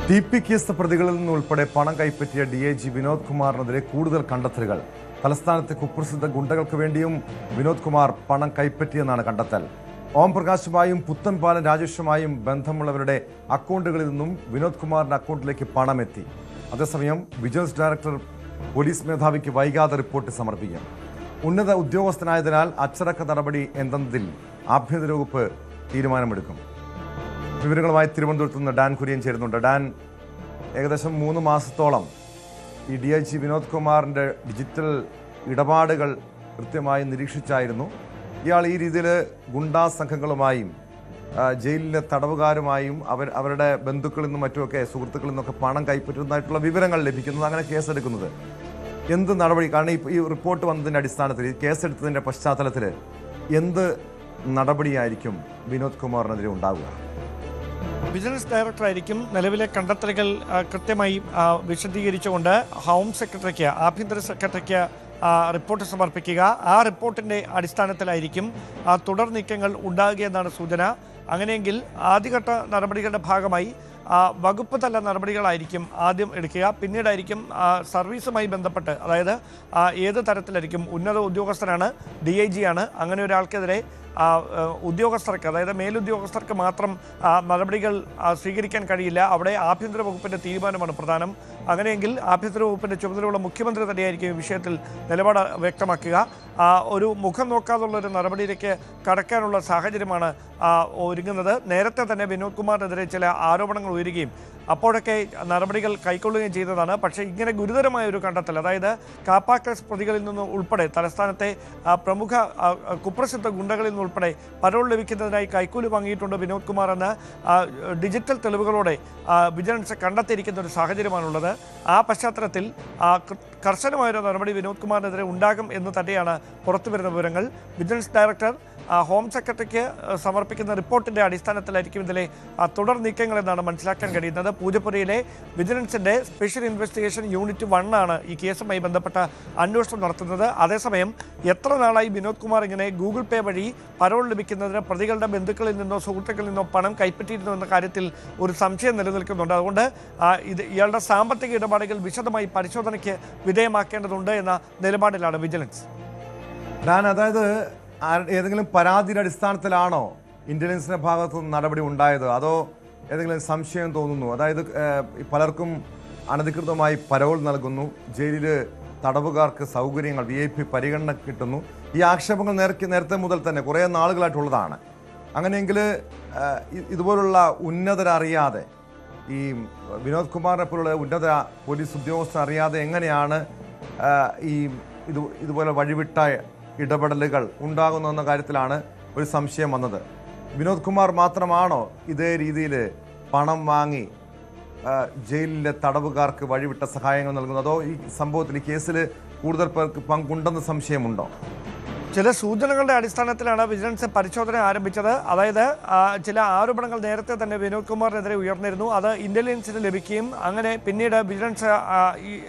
TP case പ്രതികളിൽ നിന്നുൾപ്പെടെ പണം കൈപ്പറ്റിയ DIG Vinod കുമാറിനെതിരെ കൂടുതൽ കണ്ടെത്തലുകൾ. തലസ്ഥാനത്തെ കുപ്രസിദ്ധ ഗുണ്ടകൾക്ക് വേണ്ടിയും വിനോദ് കുമാർ പണം കൈപ്പറ്റിയെന്നാണ് കണ്ടെത്തൽ. ഓം പ്രകാശുമായും പുത്തൻപാലം രാജേഷുമായും ബന്ധമുള്ളവരുടെ അക്കൗണ്ടുകളിൽ നിന്നും വിനോദ് കുമാറിന്റെ അക്കൗണ്ടിലേക്ക് പണമെത്തി. അതേസമയം വിജിലൻസ് ഡയറക്ടർ പോലീസ് മേധാവിക്ക് വൈകാതെ റിപ്പോർട്ട് സമർപ്പിക്കും. ഉന്നത ഉദ്യോഗസ്ഥനായതിനാൽ അച്ചടക്ക നടപടി എന്തെന്നതിൽ ആഭ്യന്തര വകുപ്പ് തീരുമാനമെടുക്കും. വിവരങ്ങളുമായി തിരുവനന്തപുരത്ത് നിന്ന് ഡാൻ കുര്യൻ ചേരുന്നുണ്ട്. ഡാൻ, ഏകദേശം 3 മാസത്തോളം ഈ DIG വിനോദ് കുമാറിൻ്റെ ഡിജിറ്റൽ ഇടപാടുകൾ കൃത്യമായി നിരീക്ഷിച്ചായിരുന്നു. ഇയാൾ ഈ രീതിയിൽ ഗുണ്ടാ സംഘങ്ങളുമായും ജയിലിലെ തടവുകാരുമായും അവരുടെ ബന്ധുക്കളിൽ നിന്നും മറ്റുമൊക്കെ സുഹൃത്തുക്കളിൽ നിന്നൊക്കെ പണം കൈപ്പറ്റുന്നതായിട്ടുള്ള വിവരങ്ങൾ ലഭിക്കുന്നത്, അങ്ങനെ കേസെടുക്കുന്നത്. എന്ത് നടപടി? കാരണം ഈ റിപ്പോർട്ട് വന്നതിൻ്റെ അടിസ്ഥാനത്തിൽ, ഈ കേസെടുത്തതിൻ്റെ പശ്ചാത്തലത്തിൽ എന്ത് നടപടിയായിരിക്കും വിനോദ് കുമാറിനെതിരെ ഉണ്ടാവുക? വിജിലൻസ് ഡയറക്ടറായിരിക്കും നിലവിലെ കണ്ടെത്തലുകൾ കൃത്യമായി വിശദീകരിച്ചുകൊണ്ട് ഹോം സെക്രട്ടറിക്ക്, ആഭ്യന്തര സെക്രട്ടറിക്ക് റിപ്പോർട്ട് സമർപ്പിക്കുക. ആ റിപ്പോർട്ടിൻ്റെ അടിസ്ഥാനത്തിലായിരിക്കും തുടർ നീക്കങ്ങൾ ഉണ്ടാകുകയെന്നാണ് സൂചന. അങ്ങനെയെങ്കിൽ ആദ്യഘട്ട നടപടികളുടെ ഭാഗമായി വകുപ്പ് തല നടപടികളായിരിക്കും ആദ്യം എടുക്കുക. പിന്നീടായിരിക്കും സർവീസുമായി ബന്ധപ്പെട്ട്, അതായത് ഏത് തരത്തിലായിരിക്കും, ഉന്നത ഉദ്യോഗസ്ഥനാണ്, DIG ആണ്, അങ്ങനെ ഒരാൾക്കെതിരെ ഉദ്യോഗസ്ഥർക്ക്, അതായത് മേലുദ്യോഗസ്ഥർക്ക് മാത്രം നടപടികൾ സ്വീകരിക്കാൻ കഴിയില്ല. അവിടെ ആഭ്യന്തര വകുപ്പിൻ്റെ തീരുമാനമാണ് പ്രധാനം. അങ്ങനെയെങ്കിൽ ആഭ്യന്തര വകുപ്പിൻ്റെ ചുമതലയുള്ള മുഖ്യമന്ത്രി തന്നെയായിരിക്കും ഈ വിഷയത്തിൽ നിലപാട് വ്യക്തമാക്കുക. ഒരു മുഖം നോക്കാതുള്ളൊരു നടപടിയിലേക്ക് കടക്കാനുള്ള സാഹചര്യമാണ് ഒരുങ്ങുന്നത്. നേരത്തെ തന്നെ വിനോദ് കുമാറിനെതിരെ ചില ആരോപണങ്ങൾ ഉയരുകയും അപ്പോഴൊക്കെ നടപടികൾ കൈക്കൊള്ളുകയും ചെയ്തതാണ്. പക്ഷേ ഇങ്ങനെ ഗുരുതരമായ ഒരു കണ്ടെത്തൽ, അതായത് കാപ്പ കേസ് പ്രതികളിൽ നിന്ന് ഉൾപ്പെടെ തലസ്ഥാനത്തെ പ്രമുഖ കുപ്രസിദ്ധ ഗുണ്ടകളിൽ നിന്നുൾപ്പെടെ പരോൾ ലഭിക്കുന്നതിനായി കൈക്കൂലി വാങ്ങിയിട്ടുണ്ട് വിനോദ് കുമാർ എന്ന് ഡിജിറ്റൽ തെളിവുകളോടെ വിജിലൻസ് കണ്ടെത്തിയിരിക്കുന്ന ഒരു സാഹചര്യമാണുള്ളത്. ആ പശ്ചാത്തലത്തിൽ കർശനമായൊരു നടപടി വിനോദ് കുമാറിനെതിരെ ഉണ്ടാകും എന്ന് തന്നെയാണ് പുറത്തുവരുന്ന വിവരങ്ങൾ. വിജിലൻസ് ഡയറക്ടർ ഹോം സെക്രട്ടറിക്ക് സമർപ്പിക്കുന്ന റിപ്പോർട്ടിൻ്റെ അടിസ്ഥാനത്തിലായിരിക്കും ഇതിലെ തുടർ നീക്കങ്ങളെന്നാണ് മനസ്സിലാക്കാൻ കഴിയുന്നത്. പൂജപ്പുരയിലെ വിജിലൻസിൻ്റെ സ്പെഷ്യൽ ഇൻവെസ്റ്റിഗേഷൻ യൂണിറ്റ് 1 ആണ് ഈ കേസുമായി ബന്ധപ്പെട്ട അന്വേഷണം നടത്തുന്നത്. അതേസമയം എത്ര നാളായി വിനോദ് കുമാർ ഇങ്ങനെ ഗൂഗിൾ പേ വഴി പരോൾ ലഭിക്കുന്നതിന് പ്രതികളുടെ ബന്ധുക്കളിൽ നിന്നോ സുഹൃത്തുക്കളിൽ നിന്നോ പണം കൈപ്പറ്റിയിരുന്നു എന്ന കാര്യത്തിൽ ഒരു സംശയം നിലനിൽക്കുന്നുണ്ട്. അതുകൊണ്ട് ഇയാളുടെ സാമ്പത്തിക ഇടപാടുകൾ വിശദമായി പരിശോധനയ്ക്ക് വിധേയമാക്കേണ്ടതുണ്ട് എന്ന നിലപാടിലാണ് വിജിലൻസ്. അതായത് ഏതെങ്കിലും പരാതിയുടെ അടിസ്ഥാനത്തിലാണോ ഇന്റലിജൻസിന്റെ ഭാഗത്തു നിന്ന് നടപടി ഉണ്ടായത്, അതോ ഏതെങ്കിലും സംശയം തോന്നുന്നു? അതായത് പലർക്കും അനധികൃതമായി പരോൾ നൽകുന്നു, ജയിലിൽ തടവുകാർക്ക് സൗകര്യങ്ങൾ, VIP പരിഗണന കിട്ടുന്നു. ഈ ആക്ഷേപങ്ങൾ നേരത്തെ മുതൽ തന്നെ കുറേ നാളുകളായിട്ടുള്ളതാണ്. അങ്ങനെയെങ്കിൽ ഇതുപോലുള്ള ഉന്നതരറിയാതെ, ഈ വിനോദ് കുമാറിനെ പോലുള്ള ഉന്നത പോലീസ് ഉദ്യോഗസ്ഥർ അറിയാതെ എങ്ങനെയാണ് ഇതുപോലെ വഴിവിട്ട ഇടപെടലുകൾ ഉണ്ടാകുന്ന കാര്യത്തിലാണ് ഒരു സംശയം വന്നത്. വിനോദ് കുമാർ മാത്രമാണോ ഇതേ രീതിയിൽ പണം വാങ്ങി ജയിലിലെ തടവുകാർക്ക് വഴിവിട്ട സഹായങ്ങൾ നൽകുന്നത്, അതോ ഈ സംഭവത്തിൽ, ഈ കേസിൽ കൂടുതൽ പേർക്ക് പങ്കുണ്ടെന്ന് സംശയമുണ്ടോ? ചില സൂചനകളുടെ അടിസ്ഥാനത്തിലാണ് വിജിലൻസ് പരിശോധന ആരംഭിച്ചത്. അതായത് ചില ആരോപണങ്ങൾ നേരത്തെ തന്നെ വിനോദ് കുമാറിനെതിരെ ഉയർന്നിരുന്നു. അത് ഇന്റലിജൻസിന് ലഭിക്കുകയും അങ്ങനെ പിന്നീട് വിജിലൻസ്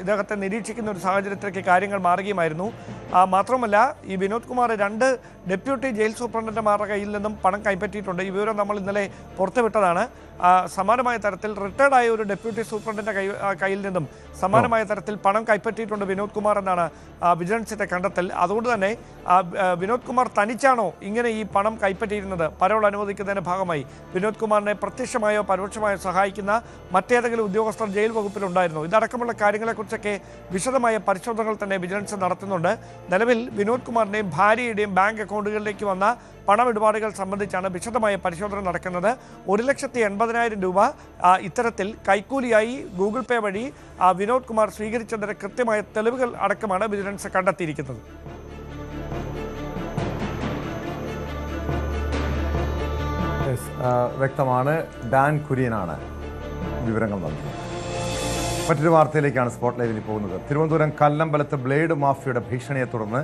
ഇദ്ദേഹത്തെ നിരീക്ഷിക്കുന്ന ഒരു സാഹചര്യത്തിലേക്ക് കാര്യങ്ങൾ മാറുകയുമായിരുന്നു. മാത്രമല്ല, ഈ വിനോദ് കുമാർ 2 ഡെപ്യൂട്ടി ജയിൽ സൂപ്രണ്ടന്റുമാരുടെ കയ്യിൽ നിന്നും പണം കൈപ്പറ്റിയിട്ടുണ്ട്. ഈ വിവരം നമ്മൾ ഇന്നലെ പുറത്തുവിട്ടതാണ്. സമാനമായ തരത്തിൽ റിട്ടയർഡായ ഒരു ഡെപ്യൂട്ടി സൂപ്രണ്ടിൻ്റെ കയ്യിൽ നിന്നും സമാനമായ തരത്തിൽ പണം കൈപ്പറ്റിയിട്ടുണ്ട് വിനോദ് കുമാർ എന്നാണ് വിജിലൻസിൻ്റെ കണ്ടെത്തൽ. അതുകൊണ്ട് തന്നെ വിനോദ് കുമാർ തനിച്ചാണോ ഇങ്ങനെ ഈ പണം കൈപ്പറ്റിയിരുന്നത്? പരോൾ അനുവദിക്കുന്നതിൻ്റെ ഭാഗമായി വിനോദ് കുമാറിനെ പ്രത്യക്ഷമായോ പരോക്ഷമായോ സഹായിക്കുന്ന മറ്റേതെങ്കിലും ഉദ്യോഗസ്ഥർ ജയിൽ വകുപ്പിലുണ്ടായിരുന്നു? ഇതടക്കമുള്ള കാര്യങ്ങളെക്കുറിച്ചൊക്കെ വിശദമായ പരിശോധനകൾ തന്നെ വിജിലൻസ് നടത്തുന്നുണ്ട്. നിലവിൽ വിനോദ് കുമാറിൻ്റെയും ഭാര്യയുടെയും ബാങ്ക് അക്കൗണ്ടുകളിലേക്ക് വന്ന പണമിടപാടുകൾ സംബന്ധിച്ചാണ് വിശദമായ പരിശോധന നടക്കുന്നത്. 1,80,000 രൂപ ഇത്തരത്തിൽ കൈക്കൂലിയായി ഗൂഗിൾ പേ വഴി വിനോദ് കുമാർ സ്വീകരിച്ചതിന് കൃത്യമായ തെളിവുകൾ അടക്കമാണ് വിജിലൻസ് കണ്ടെത്തിയിരിക്കുന്നത്. വ്യക്തമാണ്. ഡാൻ കുര്യനാണ് വിവരങ്ങൾ നൽകുന്നത്. മറ്റൊരു വാർത്തയിലേക്കാണ് സ്പോട്ട് ലൈവിൽ പോകുന്നത്. തിരുവനന്തപുരം കല്ലമ്പലത്ത് ബ്ലേഡ് മാഫിയയുടെ ഭീഷണിയെ തുടർന്ന്